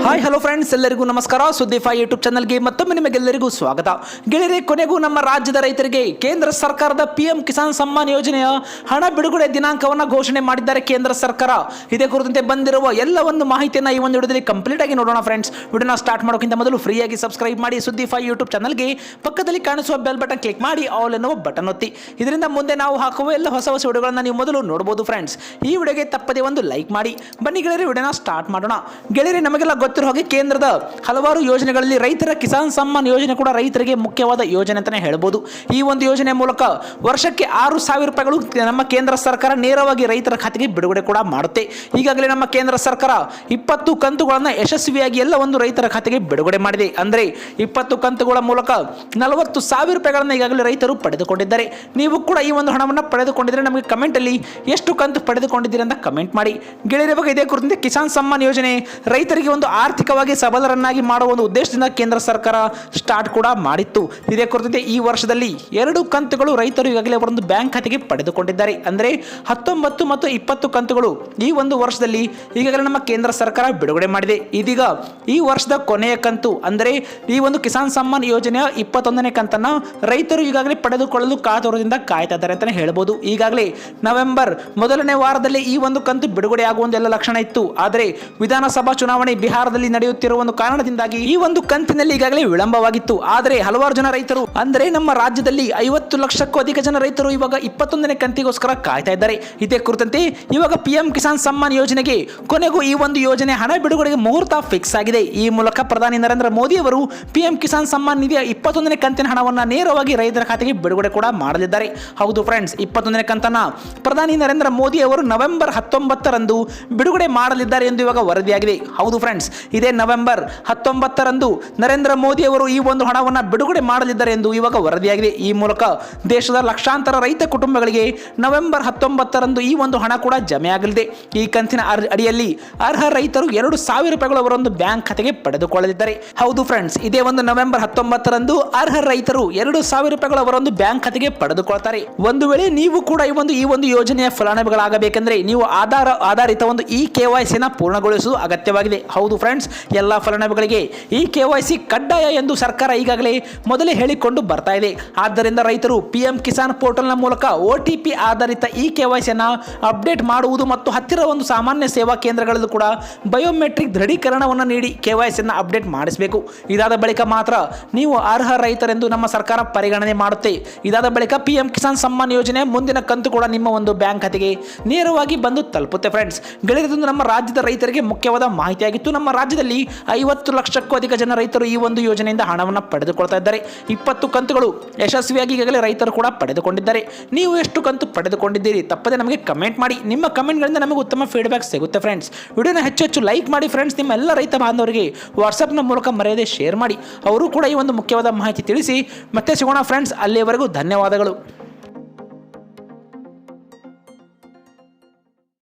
Hi hello friends, ಎಲ್ಲರಿಗೂ ನಮಸ್ಕಾರ. ಸುದ್ದಿ 5 ಯೂಟ್ಯೂಬ್ ಚಾನಲ್ಗೆ ಮತ್ತೊಮ್ಮೆ ನಿಮಗೆಲ್ಲರಿಗೂ ಸ್ವಾಗತ. ಗೆಳೆಯರೇ, ಕೊನೆಗೂ ನಮ್ಮ ರಾಜ್ಯದ ರೈತರಿಗೆ ಕೇಂದ್ರ ಸರ್ಕಾರದ PM ಕಿಸಾನ್ ಸಮ್ಮಾನ್ ಯೋಜನೆಯ ಹಣ ಬಿಡುಗಡೆ ದಿನಾಂಕವನ್ನು ಘೋಷಣೆ ಮಾಡಿದ್ದಾರೆ ಕೇಂದ್ರ ಸರ್ಕಾರ. ಇದೇ ಕುರಿತಂತೆ ಬಂದಿರುವ ಎಲ್ಲವನ್ನು ಮಾಹಿತಿಯನ್ನು ಈ ಒಂದು ವಿಡಿಯೋದಲ್ಲಿ ಕಂಪ್ಲೀಟ್ ಆಗಿ ನೋಡೋಣ ಫ್ರೆಂಡ್ಸ್. ವಿಡಿಯೋನ ಸ್ಟಾರ್ಟ್ ಮಾಡೋಕ್ಕಿಂತ ಮೊದಲು ಫ್ರೀಯಾಗಿ ಸಬ್ಸ್ಕ್ರೈಬ್ ಮಾಡಿ ಸುದ್ದಿ 5 ಯೂಟ್ಯೂಬ್ ಚಾನಲ್ಗೆ ಪಕ್ಕದಲ್ಲಿ ಕಾಣಿಸುವ ಬೆಲ್ ಬಟನ್ ಕ್ಲಿಕ್ ಮಾಡಿ ಆಲ್ ಎನ್ನುವ ಬಟನ್ ಒತ್ತಿ. ಇದರಿಂದ ಮುಂದೆ ನಾವು ಹಾಕುವ ಎಲ್ಲ ಹೊಸ ವಿಡಿಯೋಗಳನ್ನು ನೀವು ಮೊದಲು ನೋಡಬಹುದು ಫ್ರೆಂಡ್ಸ್. ಈ ವಿಡಿಯೋಗೆ ತಪ್ಪದೆ ಒಂದು ಲೈಕ್ ಮಾಡಿ. ಬನ್ನಿ ಗೆಳೆಯರೇ, ವಿಡಿಯೋನ ಸ್ಟಾರ್ಟ್ ಮಾಡೋಣ. ಗೆಳೆಯರೇ, ನಮಗೆಲ್ಲ ಗೊತ್ತಿರೋ ಹಾಗೆ ಕೇಂದ್ರದ ಹಲವಾರು ಯೋಜನೆಗಳಲ್ಲಿ ರೈತರ ಕಿಸಾನ್ ಸಮ್ಮಾನ್ ಯೋಜನೆ ಕೂಡ ರೈತರಿಗೆ ಮುಖ್ಯವಾದ ಯೋಜನೆ ಅಂತಾನೆ ಹೇಳ್ಬೋದು. ಈ ಒಂದು ಯೋಜನೆ ಮೂಲಕ ವರ್ಷಕ್ಕೆ 6,000 ರೂಪಾಯಿಗಳು ನಮ್ಮ ಕೇಂದ್ರ ಸರ್ಕಾರ ನೇರವಾಗಿ ರೈತರ ಖಾತೆಗೆ ಬಿಡುಗಡೆ ಕೂಡ ಮಾಡುತ್ತೆ. ಈಗಾಗಲೇ ನಮ್ಮ ಕೇಂದ್ರ ಸರ್ಕಾರ 20 ಕಂತುಗಳನ್ನು ಯಶಸ್ವಿಯಾಗಿ ಎಲ್ಲ ಒಂದು ರೈತರ ಖಾತೆಗೆ ಬಿಡುಗಡೆ ಮಾಡಿದೆ. ಅಂದರೆ 20 ಕಂತುಗಳ ಮೂಲಕ 40,000 ರೂಪಾಯಿಗಳನ್ನು ಈಗಾಗಲೇ ರೈತರು ಪಡೆದುಕೊಂಡಿದ್ದಾರೆ. ನೀವು ಕೂಡ ಈ ಒಂದು ಹಣವನ್ನು ಪಡೆದುಕೊಂಡಿದ್ದರೆ ನಮಗೆ ಕಮೆಂಟ್ ಅಲ್ಲಿ ಎಷ್ಟು ಕಂತು ಪಡೆದುಕೊಂಡಿದ್ದೀರಿ ಅಂತ ಕಮೆಂಟ್ ಮಾಡಿ. ಗೆಳೆಯರ ಬಗ್ಗೆ ಇದೇ ಕುರಿತಂತೆ ಕಿಸಾನ್ ಸಮ್ಮಾನ್ ಯೋಜನೆ ರೈತರಿಗೆ ಒಂದು ಆರ್ಥಿಕವಾಗಿ ಸಬಲರನ್ನಾಗಿ ಮಾಡುವ ಒಂದು ಉದ್ದೇಶದಿಂದ ಕೇಂದ್ರ ಸರ್ಕಾರ ಸ್ಟಾರ್ಟ್ ಕೂಡ ಮಾಡಿತ್ತು. ಇದೇ ಕುರಿತಂತೆ ಈ ವರ್ಷದಲ್ಲಿ 2 ಕಂತುಗಳು ರೈತರು ಈಗಾಗಲೇ ಒಂದು ಬ್ಯಾಂಕ್ ಖಾತೆಗೆ ಪಡೆದುಕೊಂಡಿದ್ದಾರೆ. ಅಂದರೆ 19 ಮತ್ತು 20 ಕಂತುಗಳು ಈ ಒಂದು ವರ್ಷದಲ್ಲಿ ಈಗಾಗಲೇ ನಮ್ಮ ಕೇಂದ್ರ ಸರ್ಕಾರ ಬಿಡುಗಡೆ ಮಾಡಿದೆ. ಇದೀಗ ಈ ವರ್ಷದ ಕೊನೆಯ ಕಂತು ಅಂದರೆ ಈ ಒಂದು ಕಿಸಾನ್ ಸಮ್ಮಾನ್ ಯೋಜನೆಯ 21ನೇ ಕಂತನ್ನ ರೈತರು ಈಗಾಗಲೇ ಪಡೆದುಕೊಳ್ಳಲು ಕಾತುರದಿಂದ ಕಾಯ್ತಾ ಇದ್ದಾರೆ ಅಂತಾನೆ ಹೇಳ್ಬೋದು. ಈಗಾಗಲೇ ನವೆಂಬರ್ ಮೊದಲನೇ ವಾರದಲ್ಲಿ ಈ ಒಂದು ಕಂತು ಬಿಡುಗಡೆ ಆಗುವ ಎಲ್ಲ ಲಕ್ಷಣ ಇತ್ತು. ಆದರೆ ವಿಧಾನಸಭಾ ಚುನಾವಣೆ ಬಿಹಾರದಲ್ಲಿ ನಡೆಯುತ್ತಿರುವ ಒಂದು ಕಾರಣದಿಂದಾಗಿ ಈ ಒಂದು ಕಂತಿನಲ್ಲಿ ಈಗಾಗಲೇ ವಿಳಂಬವಾಗಿತ್ತು. ಆದರೆ ಹಲವಾರು ಜನ ರೈತರು ಅಂದರೆ ನಮ್ಮ ರಾಜ್ಯದಲ್ಲಿ 50 ಲಕ್ಷಕ್ಕೂ ಅಧಿಕ ಜನ ರೈತರು ಇವಾಗ 21ನೇ ಕಂತಿಗೋಸ್ಕರ ಕಾಯ್ತಾ ಇದ್ದಾರೆ. ಇದೇ ಕುರಿತಂತೆ ಇವಾಗ PM ಕಿಸಾನ್ ಸಮ್ಮಾನ್ ಯೋಜನೆಗೆ ಕೊನೆಗೂ ಈ ಒಂದು ಯೋಜನೆ ಹಣ ಬಿಡುಗಡೆಗೆ ಮುಹೂರ್ತ ಫಿಕ್ಸ್ ಆಗಿದೆ. ಈ ಮೂಲಕ ಪ್ರಧಾನಿ ನರೇಂದ್ರ ಮೋದಿ ಅವರು PM ಕಿಸಾನ್ ಸಮ್ಮಾನ್ ನಿಧಿಯ 21ನೇ ಕಂತಿನ ಹಣವನ್ನು ನೇರವಾಗಿ ರೈತರ ಖಾತೆಗೆ ಬಿಡುಗಡೆ ಕೂಡ ಮಾಡಲಿದ್ದಾರೆ. ಹೌದು ಫ್ರೆಂಡ್ಸ್, 21ನೇ ಕಂತನ್ನ ಪ್ರಧಾನಿ ನರೇಂದ್ರ ಮೋದಿ ಅವರು ನವೆಂಬರ್ 19ರಂದು ಬಿಡುಗಡೆ ಮಾಡಲಿದ್ದಾರೆ ಎಂದು ಇವಾಗ ವರದಿಯಾಗಿದೆ. ಹೌದು ಫ್ರೆಂಡ್ಸ್, ಇದೇ ನವೆಂಬರ್ 19ರಂದು ನರೇಂದ್ರ ಮೋದಿ ಅವರು ಈ ಒಂದು ಹಣವನ್ನು ಬಿಡುಗಡೆ ಮಾಡಲಿದ್ದಾರೆ ಎಂದು ಇವಾಗ ವರದಿಯಾಗಿದೆ. ಈ ಮೂಲಕ ದೇಶದ ಲಕ್ಷಾಂತರ ರೈತ ಕುಟುಂಬಗಳಿಗೆ ನವೆಂಬರ್ 19ರಂದು ಈ ಒಂದು ಹಣ ಕೂಡ ಜಮೆಯಾಗಲಿದೆ. ಈ ಕಂತಿನ ಅಡಿಯಲ್ಲಿ ಅರ್ಹ ರೈತರು 2,000 ರೂಪಾಯಿಗಳು ಅವರೊಂದು ಬ್ಯಾಂಕ್ ಖಾತೆಗೆ ಪಡೆದುಕೊಳ್ಳಲಿದ್ದಾರೆ. ಹೌದು ಫ್ರೆಂಡ್ಸ್, ಇದೇ ಒಂದು ನವೆಂಬರ್ 19ರಂದು ಅರ್ಹ ರೈತರು 2,000 ರೂಪಾಯಿಗಳು ಅವರೊಂದು ಬ್ಯಾಂಕ್ ಖಾತೆಗೆ ಪಡೆದುಕೊಳ್ತಾರೆ. ಒಂದು ವೇಳೆ ನೀವು ಕೂಡ ಈ ಒಂದು ಯೋಜನೆಯ ಫಲಾನುಭವಿಗಳಾಗಬೇಕೆಂದರೆ ನೀವು ಆಧಾರಿತ ಒಂದು KYC ಪೂರ್ಣಗೊಳಿಸುವುದು ಅಗತ್ಯವಾಗಿದೆ. ಹೌದು ಫ್ರೆಂಡ್ಸ್, ಎಲ್ಲ ಫಲಾನುಭವಿಗಳಿಗೆ ಈ KYC ಕಡ್ಡಾಯ ಎಂದು ಸರ್ಕಾರ ಈಗಾಗಲೇ ಮೊದಲೇ ಹೇಳಿಕೊಂಡು ಬರ್ತಾ ಇದೆ. ಆದ್ದರಿಂದ ರೈತರು PM ಕಿಸಾನ್ ಪೋರ್ಟಲ್ನ ಮೂಲಕ OTP ಆಧಾರಿತ KYC ಅಪ್ಡೇಟ್ ಮಾಡುವುದು ಮತ್ತು ಹತ್ತಿರ ಒಂದು ಸಾಮಾನ್ಯ ಸೇವಾ ಕೇಂದ್ರಗಳಲ್ಲೂ ಕೂಡ ಬಯೋಮೆಟ್ರಿಕ್ ದೃಢೀಕರಣವನ್ನು ನೀಡಿ KYC ಅಪ್ಡೇಟ್ ಮಾಡಿಸಬೇಕು. ಇದಾದ ಬಳಿಕ ಮಾತ್ರ ನೀವು ಅರ್ಹ ರೈತರೆಂದು ನಮ್ಮ ಸರ್ಕಾರ ಪರಿಗಣನೆ ಮಾಡುತ್ತೆ. ಇದಾದ ಬಳಿಕ PM ಕಿಸಾನ್ ಸಮ್ಮಾನ್ ಯೋಜನೆ ಮುಂದಿನ ಕಂತು ಕೂಡ ನಿಮ್ಮ ಒಂದು ಬ್ಯಾಂಕ್ ಖಾತೆಗೆ ನೇರವಾಗಿ ಬಂದು ತಲುಪುತ್ತೆ. ಫ್ರೆಂಡ್ಸ್, ಗೆಳೆಯರೊಂದು ನಮ್ಮ ರಾಜ್ಯದ ರೈತರಿಗೆ ಮುಖ್ಯವಾದ ಮಾಹಿತಿಯಾಗಿತ್ತು. ನಮ್ಮ ರಾಜ್ಯದಲ್ಲಿ 50 ಲಕ್ಷಕ್ಕೂ ಅಧಿಕ ಜನ ರೈತರು ಈ ಒಂದು ಯೋಜನೆಯಿಂದ ಹಣವನ್ನು ಪಡೆದುಕೊಳ್ತಾ ಇದ್ದಾರೆ. 20 ಕಂತುಗಳು ಯಶಸ್ವಿಯಾಗಿ ಈಗಾಗಲೇ ರೈತರು ಕೂಡ ಪಡೆದುಕೊಂಡಿದ್ದಾರೆ. ನೀವು ಎಷ್ಟು ಕಂತು ಪಡೆದುಕೊಂಡಿದ್ದೀರಿ ತಪ್ಪದೆ ನಮಗೆ ಕಮೆಂಟ್ ಮಾಡಿ. ನಿಮ್ಮ ಕಮೆಂಟ್ಗಳಿಂದ ನಮಗೆ ಉತ್ತಮ ಫೀಡ್ಬ್ಯಾಕ್ ಸಿಗುತ್ತೆ ಫ್ರೆಂಡ್ಸ್. ವಿಡಿಯೋನ ಹೆಚ್ಚು ಲೈಕ್ ಮಾಡಿ ಫ್ರೆಂಡ್ಸ್. ನಿಮ್ಮ ಎಲ್ಲ ರೈತ ಬಾಂಧವರಿಗೆ ವಾಟ್ಸಪ್ನ ಮೂಲಕ ಮರೆಯದೆ ಶೇರ್ ಮಾಡಿ. ಅವರು ಕೂಡ ಈ ಒಂದು ಮುಖ್ಯವಾದ ಮಾಹಿತಿ ತಿಳಿಸಿ. ಮತ್ತೆ ಸಿಗೋಣ ಫ್ರೆಂಡ್ಸ್, ಅಲ್ಲಿಯವರೆಗೂ ಧನ್ಯವಾದಗಳು.